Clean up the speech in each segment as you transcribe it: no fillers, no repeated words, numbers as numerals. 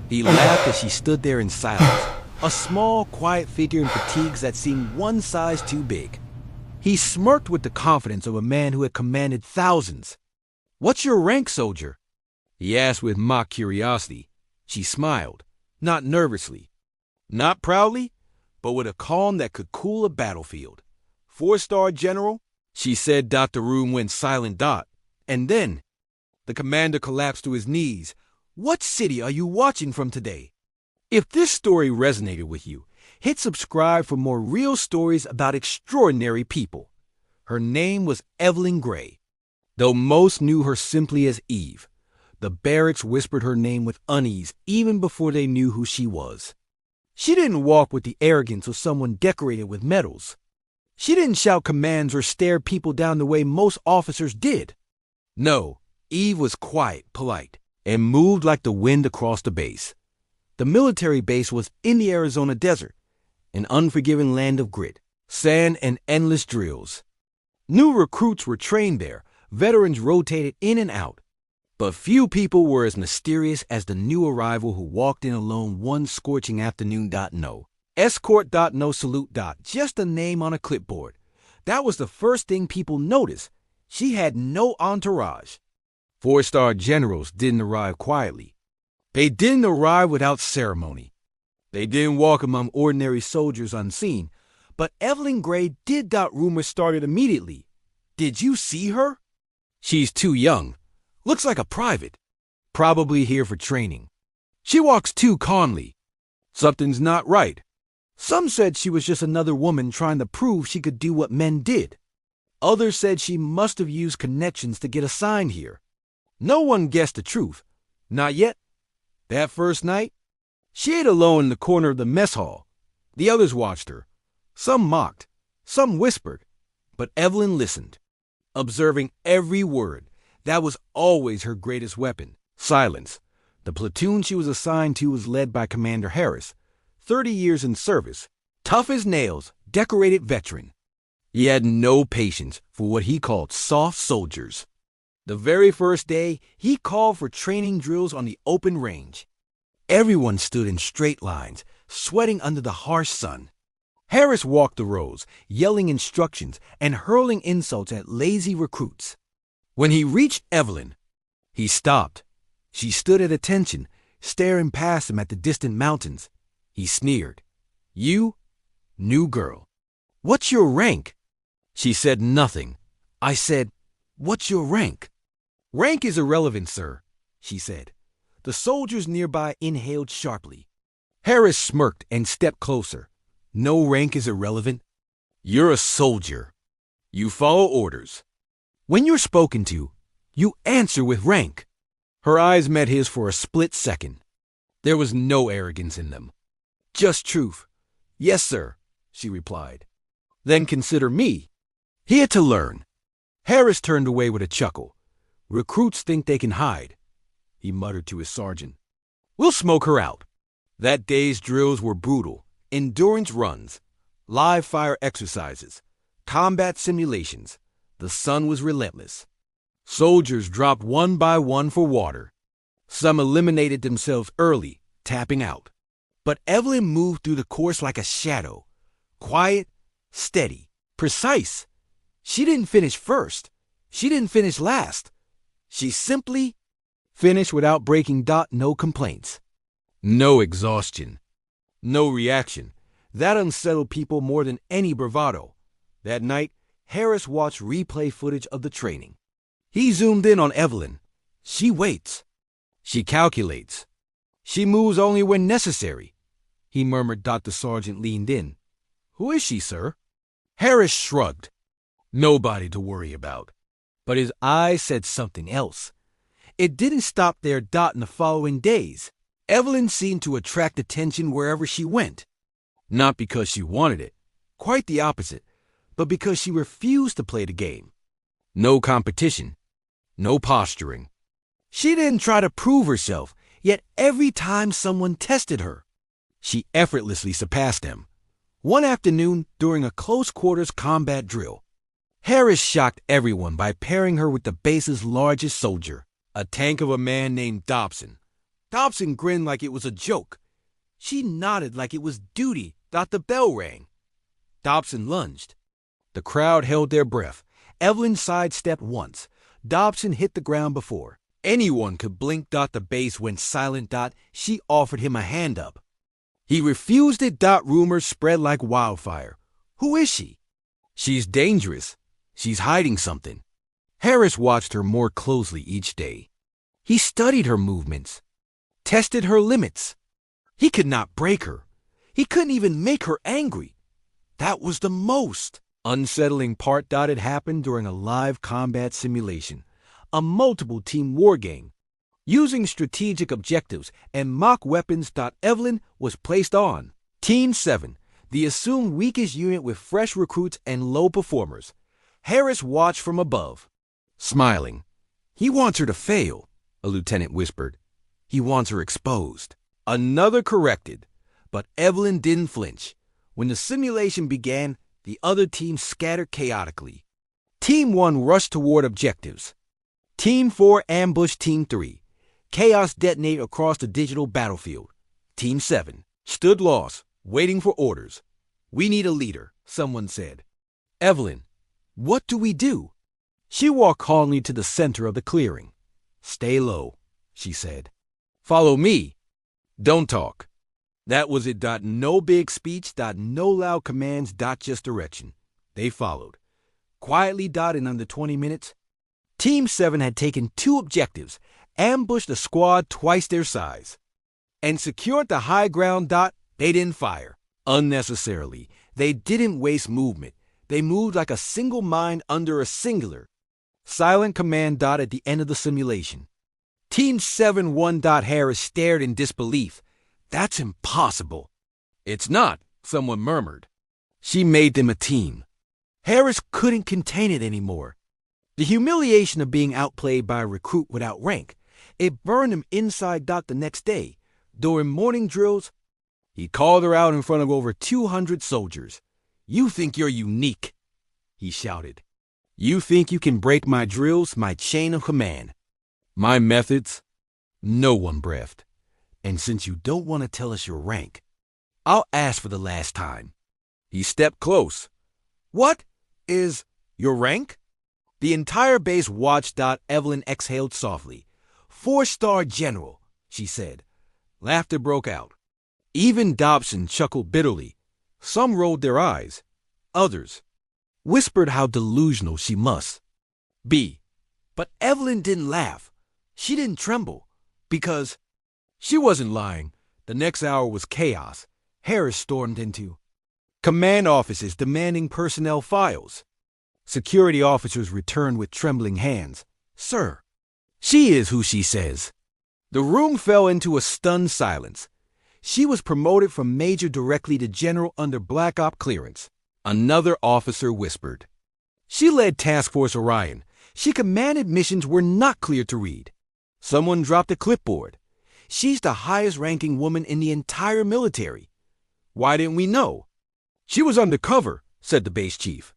He laughed as she stood there in silence, a small, quiet figure in fatigues that seemed one size too big. He smirked with the confidence of a man who had commanded thousands. "What's your rank, soldier?" he asked with mock curiosity. She smiled, not nervously, not proudly, but with a calm that could cool a battlefield. "4-star general," she said. The room went silent. And then the commander collapsed to his knees. "What city are you watching from today?" If this story resonated with you, hit subscribe for more real stories about extraordinary people. Her name was Evelyn Gray, though most knew her simply as Eve. The barracks whispered her name with unease even before they knew who she was. She didn't walk with the arrogance of someone decorated with medals. She didn't shout commands or stare people down the way most officers did. No, Eve was quiet, polite, and moved like the wind across the base. The military base was in the Arizona desert, an unforgiving land of grit, sand, and endless drills. New recruits were trained there, veterans rotated in and out. But few people were as mysterious as the new arrival who walked in alone one scorching afternoon. No. Escort. No salute. Just a name on a clipboard. That was the first thing people noticed. She had no entourage. 4-star generals didn't arrive quietly. They didn't arrive without ceremony. They didn't walk among ordinary soldiers unseen. But Evelyn Gray did. Rumors started immediately. "Did you see her?" "She's too young. Looks like a private. Probably here for training. She walks too calmly. Something's not right." Some said she was just another woman trying to prove she could do what men did. Others said she must have used connections to get assigned here. No one guessed the truth. Not yet. That first night, she ate alone in the corner of the mess hall. The others watched her. Some mocked, some whispered, but Evelyn listened, observing every word. That was always her greatest weapon, silence. The platoon she was assigned to was led by Commander Harris, 30 years in service, tough as nails, decorated veteran. He had no patience for what he called soft soldiers. The very first day, he called for training drills on the open range. Everyone stood in straight lines, sweating under the harsh sun. Harris walked the rows, yelling instructions and hurling insults at lazy recruits. When he reached Evelyn, he stopped. She stood at attention, staring past him at the distant mountains. He sneered. "You, new girl. What's your rank?" She said nothing. I said, "What's your rank?" "Rank is irrelevant, sir," she said. The soldiers nearby inhaled sharply. Harris smirked and stepped closer. "No rank is irrelevant. You're a soldier. You follow orders. When you're spoken to, you answer with rank." Her eyes met his for a split second. There was no arrogance in them. Just truth. "Yes, sir," she replied. "Then consider me." He had to learn. Harris turned away with a chuckle. "Recruits think they can hide," he muttered to his sergeant. "We'll smoke her out." That day's drills were brutal. Endurance runs, live fire exercises, combat simulations. The sun was relentless. Soldiers dropped one by one for water. Some eliminated themselves early, tapping out. But Evelyn moved through the course like a shadow. Quiet, steady, precise. She didn't finish first. She didn't finish last. She simply finished without breaking. No complaints. No exhaustion. No reaction. That unsettled people more than any bravado. That night, Harris watched replay footage of the training. He zoomed in on Evelyn. She waits. She calculates. She moves only when necessary. He murmured. The sergeant leaned in. "Who is she, sir?" Harris shrugged. Nobody to worry about. But his eyes said something else. It didn't stop there. In the following days, Evelyn seemed to attract attention wherever she went. Not because she wanted it, quite the opposite, but because she refused to play the game. No competition, no posturing. She didn't try to prove herself, yet every time someone tested her, she effortlessly surpassed them. One afternoon, during a close-quarters combat drill, Harris shocked everyone by pairing her with the base's largest soldier, a tank of a man named Dobson. Dobson grinned like it was a joke. She nodded like it was duty. The bell rang. Dobson lunged. The crowd held their breath. Evelyn sidestepped once. Dobson hit the ground before anyone could blink. The bass went silent. She offered him a hand up. He refused it. Rumors spread like wildfire. Who is she? She's dangerous. She's hiding something. Harris watched her more closely each day. He studied her movements, tested her limits. He could not break her. He couldn't even make her angry. That was the most unsettling part. It happened during a live combat simulation, a multiple-team war game. Using strategic objectives and mock weapons. Evelyn was placed on Team 7, the assumed weakest unit with fresh recruits and low performers. Harris watched from above, smiling. He wants her to fail, a lieutenant whispered. He wants her exposed. Another corrected, but Evelyn didn't flinch. When the simulation began, the other teams scattered chaotically. Team 1 rushed toward objectives. Team 4 ambushed Team 3. Chaos detonated across the digital battlefield. Team 7 stood lost, waiting for orders. We need a leader, someone said. Evelyn, what do we do? She walked calmly to the center of the clearing. Stay low, she said. Follow me. Don't talk. That was it. No big speech. No loud commands. Just direction. They followed. Quietly. In under 20 minutes, Team 7 had taken 2 objectives, ambushed a squad twice their size, and secured the high ground. They didn't fire unnecessarily. They didn't waste movement. They moved like a single mind under a singular, silent command. At the end of the simulation, Team 7 won. Harris stared in disbelief. That's impossible. It's not, someone murmured. She made them a team. Harris couldn't contain it anymore. The humiliation of being outplayed by a recruit without rank, it burned him inside. The next day, during morning drills, he called her out in front of over 200 soldiers. You think you're unique, he shouted. You think you can break my drills, my chain of command, my methods? No one breathed. And since you don't want to tell us your rank, I'll ask for the last time. He stepped close. What is your rank? The entire base watched. Evelyn exhaled softly. 4-star general, she said. Laughter broke out. Even Dobson chuckled bitterly. Some rolled their eyes. Others whispered how delusional she must be. But Evelyn didn't laugh. She didn't tremble. Because she wasn't lying. The next hour was chaos. Harris stormed into command offices demanding personnel files. Security officers returned with trembling hands. Sir, she is who she says. The room fell into a stunned silence. She was promoted from major directly to general under Black Op clearance. Another officer whispered. She led Task Force Orion. She commanded missions were not clear to read. Someone dropped a clipboard. She's the highest-ranking woman in the entire military. Why didn't we know? She was undercover, said the base chief.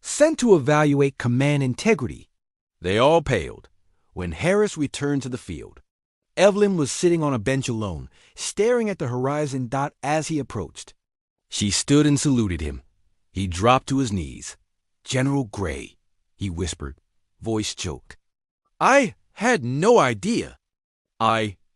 Sent to evaluate command integrity. They all paled. When Harris returned to the field, Evelyn was sitting on a bench alone, staring at the horizon. As he approached, she stood and saluted him. He dropped to his knees. General Gray, he whispered, voice choked. I had no idea.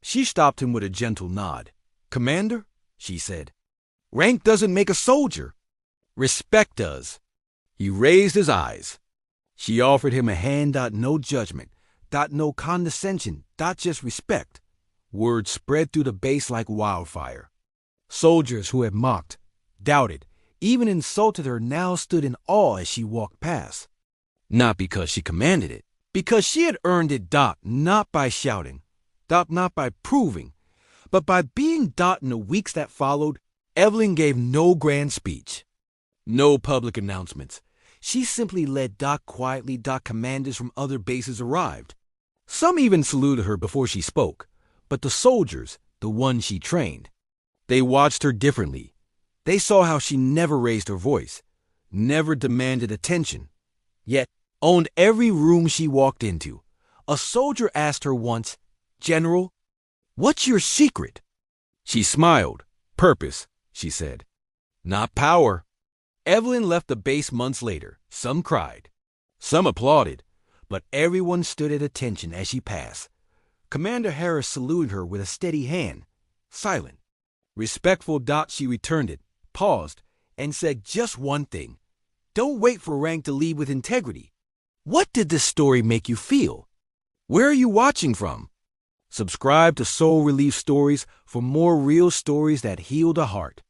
She stopped him with a gentle nod. Commander, she said, rank doesn't make a soldier. Respect does. He raised his eyes. She offered him a hand. No judgment. No condescension. Just respect. Word spread through the base like wildfire. Soldiers who had mocked, doubted, even insulted her now stood in awe as she walked past. Not because she commanded it, because she had earned it. Not by shouting, not by proving, but by being. In the weeks that followed, Evelyn gave no grand speech, no public announcements. She simply led. Quietly. Commanders from other bases arrived. Some even saluted her before she spoke, but the soldiers, the ones she trained, they watched her differently. They saw how she never raised her voice, never demanded attention, yet owned every room she walked into. A soldier asked her once, General, What's your secret? She smiled. Purpose, she said. Not power. Evelyn left the base months later. Some cried. Some applauded. But everyone stood at attention as she passed. Commander Harris saluted her with a steady hand. Silent. Respectful. She returned it, paused, and said just one thing. Don't wait for rank to lead with integrity. What did this story make you feel? Where are you watching from? Subscribe to Soul Relief Stories for more real stories that heal the heart.